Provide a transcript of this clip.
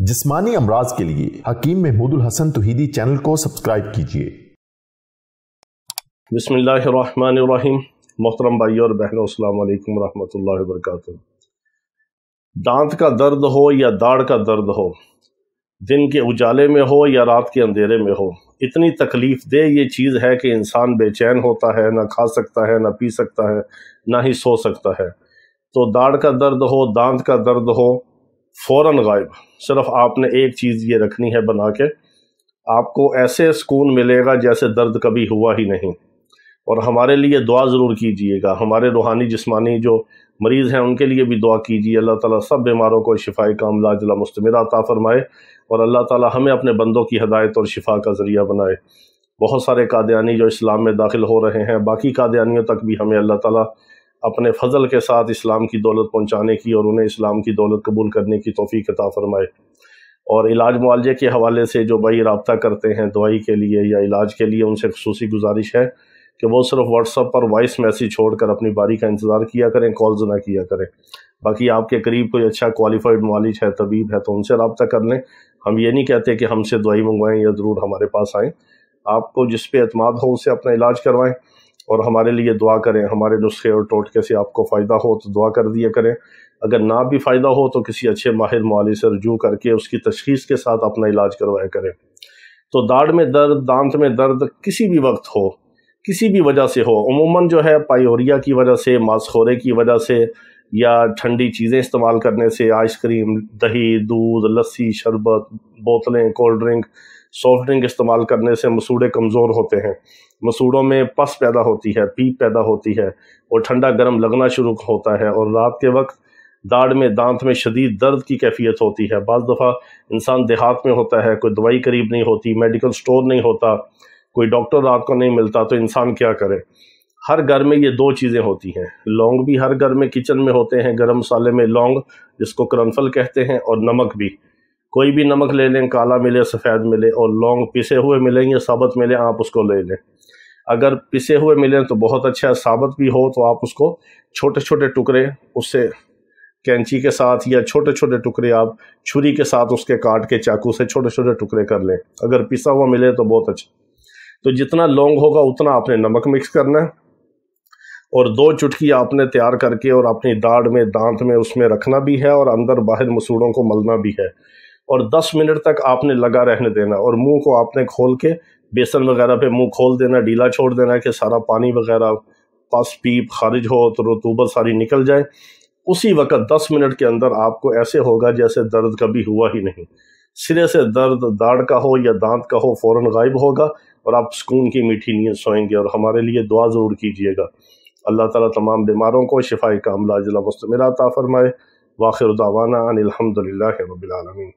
जिस्मानी अमराज के लिए हकीम महमूदुल हसन तौहीदी चैनल को सब्सक्राइब कीजिए। बिस्मिल्लाहिर्रहमानिर्रहीम। मोहतरम भाइयों और बहनों, अस्सलाम वालेकुम रहमतुल्लाहि व बरकातुहू। दांत का दर्द हो या दाढ़ का दर्द हो, दिन के उजाले में हो या रात के अंधेरे में हो, इतनी तकलीफ दे ये चीज़ है कि इंसान बेचैन होता है, ना खा सकता है, ना पी सकता है, ना ही सो सकता है। तो दाढ़ का दर्द हो, दांत का दर्द हो, फ़ौरन गायब। सिर्फ आपने एक चीज़ ये रखनी है बना के, आपको ऐसे सुकून मिलेगा जैसे दर्द कभी हुआ ही नहीं। और हमारे लिए दुआ ज़रूर कीजिएगा, हमारे रूहानी जिस्मानी जो मरीज़ हैं उनके लिए भी दुआ कीजिए। अल्लाह ताला सब बीमारों को शिफाए कामिला अजला मुस्तमिरा अता फरमाए और अल्लाह ताला हमें अपने बंदों की हिदायत और शिफा का ज़रिया बनाए। बहुत सारे कादियानी जो इस्लाम में दाखिल हो रहे हैं, बाकी कादियानियों तक भी हमें अल्लाह ताला अपने फ़ज़ल के साथ इस्लाम की दौलत पहुँचाने की और उन्हें इस्लाम की दौलत कबूल करने की तौफ़ीक़ अता फरमाए। और इलाज मुआलजे के हवाले से जो भाई रब्ता करते हैं दवाई के लिए या इलाज के लिए, उनसे ख़ुसूसी गुजारिश है कि वो सिर्फ व्हाट्सएप पर वॉइस मैसेज छोड़कर अपनी बारी का इंतज़ार किया करें, कॉल्स ना किया करें। बाकी आपके करीब कोई अच्छा क्वालिफाइड मुआलिज है, तबीब है, तो उनसे रब्ता कर लें। हम ये नहीं कहते कि हमसे दवाई मंगवाएं या ज़रूर हमारे पास आएँ। आपको जिस पे एतमाद हो उससे अपना इलाज करवाएं और हमारे लिए दुआ करें। हमारे नुस्खे और टोटके से आपको फ़ायदा हो तो दुआ कर दिया करें, अगर ना भी फ़ायदा हो तो किसी अच्छे माहिर मुआलिज से रजू करके उसकी तशख़ीस के साथ अपना इलाज करवाया करें। तो दाढ़ में दर्द, दांत में दर्द किसी भी वक्त हो, किसी भी वजह से हो, उमूमन जो है पायोरिया की वजह से, मांसखोरे की वजह से, या ठंडी चीज़ें इस्तेमाल करने से, आइसक्रीम, दही, दूध, लस्सी, शरबत, बोतलें, कोल्ड ड्रिंक, सॉफ्ट ड्रिंक इस्तेमाल करने से मसूड़े कमज़ोर होते हैं। मसूड़ों में पस पैदा होती है, पीप पैदा होती है और ठंडा गर्म लगना शुरू होता है। और रात के वक्त दाढ़ में, दांत में शदीद दर्द की कैफियत होती है। बाज़ दफ़ा इंसान देहात में होता है, कोई दवाई करीब नहीं होती, मेडिकल स्टोर नहीं होता, कोई डॉक्टर रात को नहीं मिलता, तो इंसान क्या करे। हर घर में ये दो चीज़ें होती हैं। लौंग भी हर घर में किचन में होते हैं, गरम मसाले में लौंग जिसको करनफल कहते हैं, और नमक भी। कोई भी नमक ले लें, काला मिले, सफ़ेद मिले, और लौंग पिसे हुए मिलें या साबुत मिले, आप उसको ले लें। अगर पिसे हुए मिलें तो बहुत अच्छा है, साबुत भी हो तो आप उसको छोटे छोटे टुकड़े उससे कैंची के साथ या छोटे छोटे टुकड़े आप छुरी के साथ उसके काट के चाकू से छोटे छोटे टुकड़े कर लें। अगर पिसा हुआ मिले तो बहुत अच्छा। तो जितना लौंग होगा उतना आपने नमक मिक्स करना है और 2 चुटकी आपने तैयार करके और अपनी दाढ़ में, दांत में उसमें रखना भी है और अंदर बाहर मसूड़ों को मलना भी है। और 10 मिनट तक आपने लगा रहने देना और मुंह को आपने खोल के बेसन वगैरह पे मुंह खोल देना, ढीला छोड़ देना कि सारा पानी वगैरह, पस पीप खारिज हो तो रतूबत सारी निकल जाए। उसी वक्त 10 मिनट के अंदर आपको ऐसे होगा जैसे दर्द कभी हुआ ही नहीं। सिरे से दर्द दाढ़ का हो या दांत का हो फ़ौरन गायब होगा और आप सुकून की मीठी नींद सोएंगे। और हमारे लिए दुआ ज़रूर कीजिएगा। अल्लाह ताला तमाम बीमारों को शिफाए कामिला अजला मुस्तमिरा अता फरमाए। वाखिर दावाना अनिल हम्दुलिल्लाहि रब्बिल आलमीन।